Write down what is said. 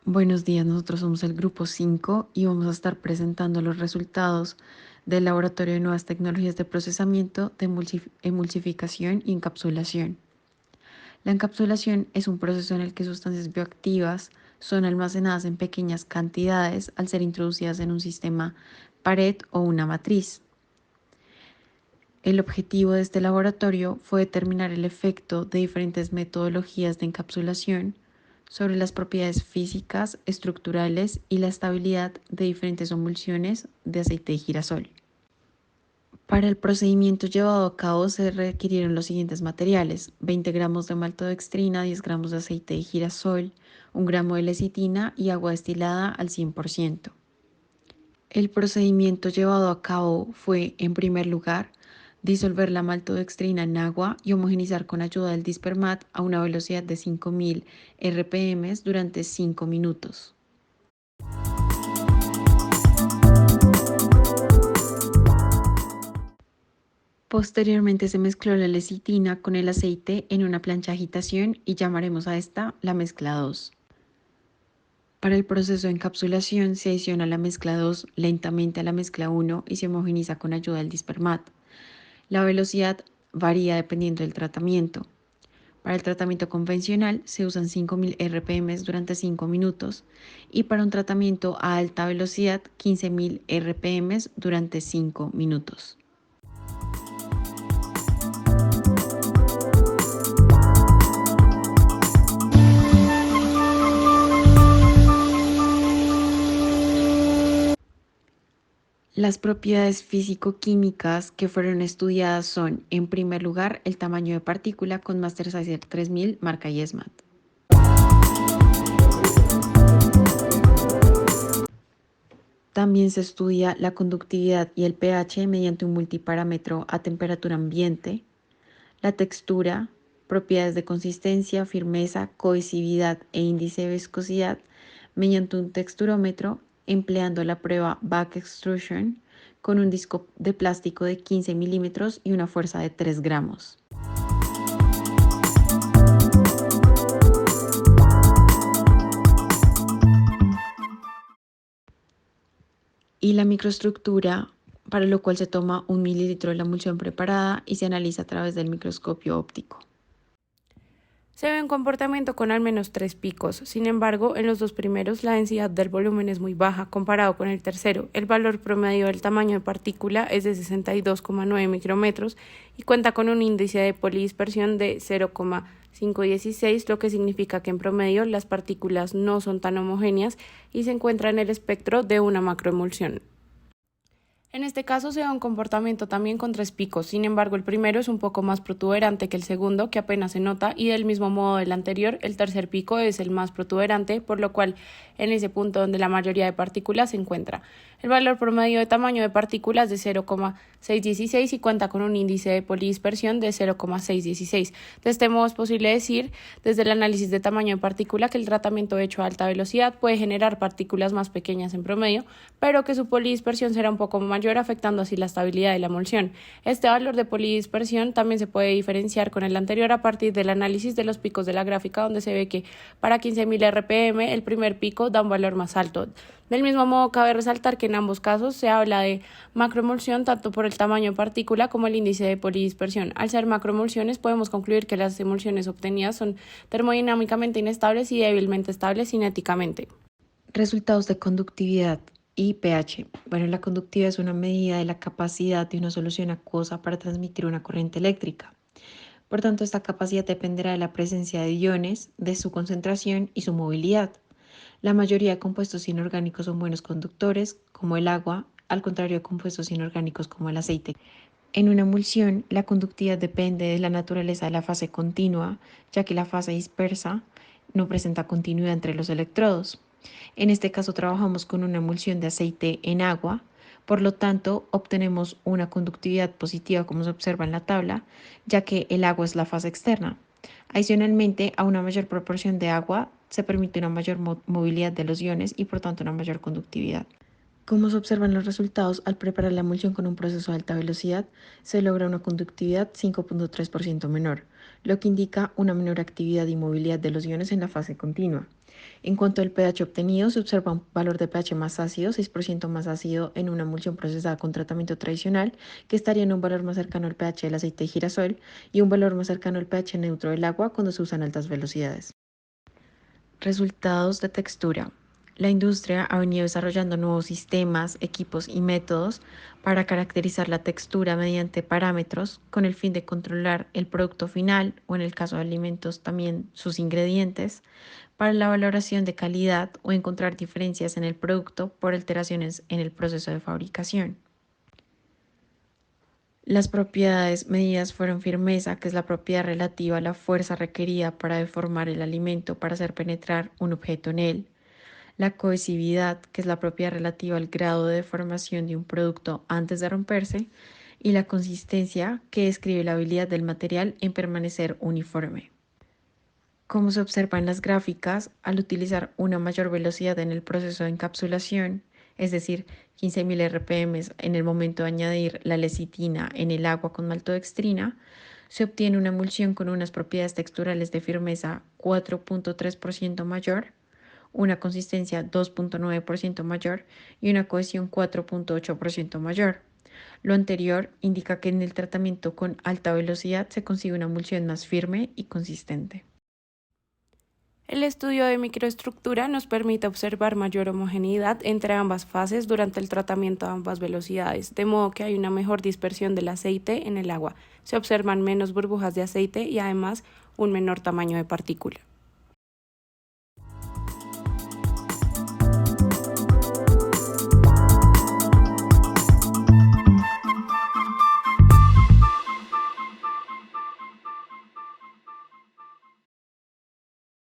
Buenos días, nosotros somos el grupo 5 y vamos a estar presentando los resultados del Laboratorio de Nuevas Tecnologías de Procesamiento de Emulsificación y Encapsulación. La encapsulación es un proceso en el que sustancias bioactivas son almacenadas en pequeñas cantidades al ser introducidas en un sistema pared o una matriz. El objetivo de este laboratorio fue determinar el efecto de diferentes metodologías de encapsulación sobre las propiedades físicas, estructurales y la estabilidad de diferentes emulsiones de aceite de girasol. Para el procedimiento llevado a cabo se requirieron los siguientes materiales: 20 gramos de maltodextrina, 10 gramos de aceite de girasol, 1 gramo de lecitina y agua destilada al 100%. El procedimiento llevado a cabo fue, en primer lugar, disolver la maltodextrina en agua y homogenizar con ayuda del Dispermat a una velocidad de 5000 RPM durante 5 minutos. Posteriormente se mezcló la lecitina con el aceite en una plancha de agitación y llamaremos a esta la mezcla 2. Para el proceso de encapsulación se adiciona la mezcla 2 lentamente a la mezcla 1 y se homogeniza con ayuda del Dispermat. La velocidad varía dependiendo del tratamiento. Para el tratamiento convencional se usan 5000 RPM durante 5 minutos y para un tratamiento a alta velocidad 15000 RPM durante 5 minutos. Las propiedades físico-químicas que fueron estudiadas son, en primer lugar, el tamaño de partícula con Master Sizer 3000 marca Yesmat. También se estudia la conductividad y el pH mediante un multiparámetro a temperatura ambiente, la textura, propiedades de consistencia, firmeza, cohesividad e índice de viscosidad mediante un texturómetro empleando la prueba Back Extrusion con un disco de plástico de 15 milímetros y una fuerza de 3 gramos. Y la microestructura, para lo cual se toma 1 mililitro de la emulsión preparada y se analiza a través del microscopio óptico. Se ve un comportamiento con al menos 3 picos. Sin embargo, en los dos primeros la densidad del volumen es muy baja comparado con el tercero. El valor promedio del tamaño de partícula es de 62,9 micrómetros y cuenta con un índice de polidispersión de 0,516, lo que significa que en promedio las partículas no son tan homogéneas y se encuentran en el espectro de una macroemulsión. En este caso se da un comportamiento también con 3 picos, sin embargo el primero es un poco más protuberante que el segundo, que apenas se nota, y del mismo modo del anterior, el tercer pico es el más protuberante, por lo cual en ese punto donde la mayoría de partículas se encuentra. El valor promedio de tamaño de partículas es de 0,616 y cuenta con un índice de polidispersión de 0,616. De este modo es posible decir, desde el análisis de tamaño de partícula, que el tratamiento hecho a alta velocidad puede generar partículas más pequeñas en promedio, pero que su polidispersión será un poco mayor, afectando así la estabilidad de la emulsión. Este valor de polidispersión también se puede diferenciar con el anterior a partir del análisis de los picos de la gráfica, donde se ve que para 15.000 RPM el primer pico da un valor más alto. Del mismo modo, cabe resaltar que en ambos casos se habla de macroemulsión tanto por el tamaño de partícula como el índice de polidispersión. Al ser macroemulsiones, podemos concluir que las emulsiones obtenidas son termodinámicamente inestables y débilmente estables cinéticamente. Resultados de conductividad y pH. Bueno, la conductividad es una medida de la capacidad de una solución acuosa para transmitir una corriente eléctrica. Por tanto, esta capacidad dependerá de la presencia de iones, de su concentración y su movilidad. La mayoría de compuestos inorgánicos son buenos conductores, como el agua, al contrario de compuestos inorgánicos como el aceite. En una emulsión, la conductividad depende de la naturaleza de la fase continua, ya que la fase dispersa no presenta continuidad entre los electrodos. En este caso trabajamos con una emulsión de aceite en agua, por lo tanto obtenemos una conductividad positiva como se observa en la tabla, ya que el agua es la fase externa. Adicionalmente, a una mayor proporción de agua se permite una mayor movilidad de los iones y por tanto una mayor conductividad. Como se observan los resultados, al preparar la emulsión con un proceso de alta velocidad, se logra una conductividad 5.3% menor, lo que indica una menor actividad y movilidad de los iones en la fase continua. En cuanto al pH obtenido, se observa un valor de pH más ácido, 6% más ácido en una emulsión procesada con tratamiento tradicional, que estaría en un valor más cercano al pH del aceite de girasol, y un valor más cercano al pH neutro del agua cuando se usan altas velocidades. Resultados de textura. La industria ha venido desarrollando nuevos sistemas, equipos y métodos para caracterizar la textura mediante parámetros con el fin de controlar el producto final o, en el caso de alimentos, también sus ingredientes, para la valoración de calidad o encontrar diferencias en el producto por alteraciones en el proceso de fabricación. Las propiedades medidas fueron firmeza, que es la propiedad relativa a la fuerza requerida para deformar el alimento para hacer penetrar un objeto en él; la cohesividad, que es la propiedad relativa al grado de deformación de un producto antes de romperse; y la consistencia, que describe la habilidad del material en permanecer uniforme. Como se observa en las gráficas, al utilizar una mayor velocidad en el proceso de encapsulación, es decir, 15.000 RPM en el momento de añadir la lecitina en el agua con maltodextrina, se obtiene una emulsión con unas propiedades texturales de firmeza 4.3% mayor, una consistencia 2.9% mayor y una cohesión 4.8% mayor. Lo anterior indica que en el tratamiento con alta velocidad se consigue una emulsión más firme y consistente. El estudio de microestructura nos permite observar mayor homogeneidad entre ambas fases durante el tratamiento a ambas velocidades, de modo que hay una mejor dispersión del aceite en el agua, se observan menos burbujas de aceite y además un menor tamaño de partícula.